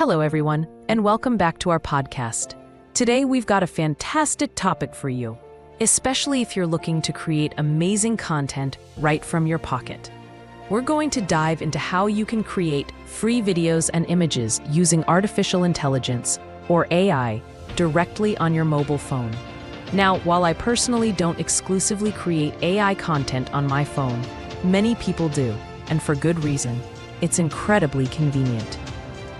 Hello, everyone, and welcome back to our podcast. Today, we've got a fantastic topic for you, especially if you're looking to create amazing content right from your pocket. We're going to dive into how you can create free videos and images using artificial intelligence, or AI, directly on your mobile phone. Now, while I personally don't exclusively create AI content on my phone, many people do, and for good reason. It's incredibly convenient.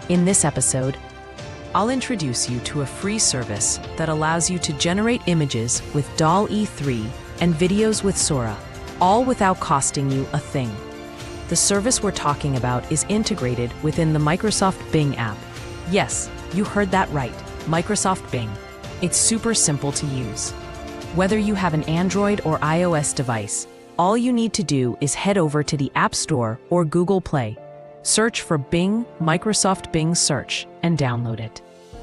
In this episode, I'll introduce you to a free service that allows you to generate images with DALL-E 3 and videos with Sora, all without costing you a thing. The service we're talking about is integrated within the Microsoft Bing app. Yes, you heard that right, Microsoft Bing. It's super simple to use. Whether you have an Android or iOS device, all you need to do is head over to the App Store or Google Play. Search for Bing, Microsoft Bing Search, and download it.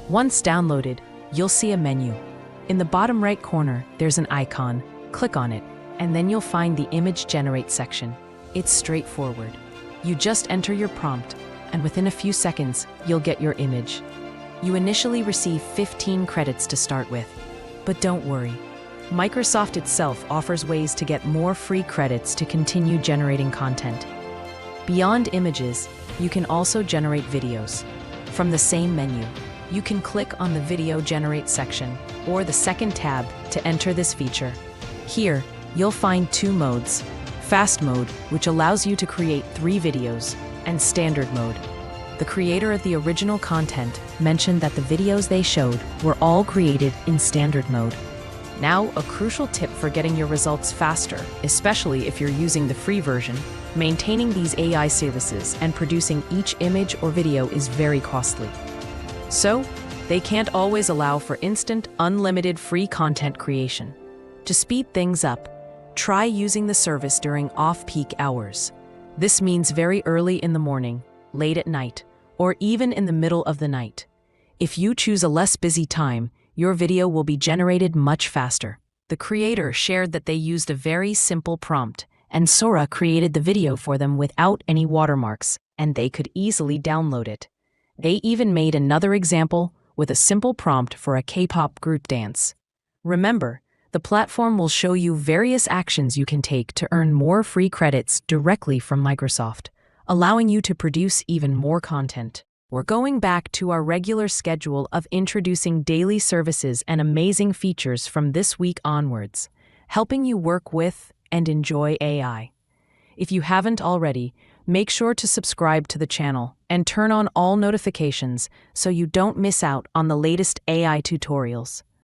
Once downloaded, you'll see a menu. In the bottom right corner, there's an icon. Click on it, and then you'll find the Image Generate section. It's straightforward. You just enter your prompt, and within a few seconds, you'll get your image. You initially receive 15 credits to start with. But don't worry. Microsoft itself offers ways to get more free credits to continue generating content. Beyond images, you can also generate videos. From the same menu, you can click on the Video Generate section or the second tab to enter this feature. Here, you'll find two modes: Fast Mode, which allows you to create 3 videos, and Standard Mode. The creator of the original content mentioned that the videos they showed were all created in Standard Mode. Now, a crucial tip for getting your results faster, especially if you're using the free version: maintaining these AI services and producing each image or video is very costly. So, they can't always allow for instant, unlimited free content creation. To speed things up, try using the service during off-peak hours. This means very early in the morning, late at night, or even in the middle of the night. If you choose a less busy time, your video will be generated much faster. The creator shared that they used a very simple prompt, and Sora created the video for them without any watermarks, and they could easily download it. They even made another example with a simple prompt for a K-pop group dance. Remember, the platform will show you various actions you can take to earn more free credits directly from Microsoft, allowing you to produce even more content. We're going back to our regular schedule of introducing daily services and amazing features from this week onwards, helping you work with and enjoy AI. If you haven't already, make sure to subscribe to the channel and turn on all notifications so you don't miss out on the latest AI tutorials.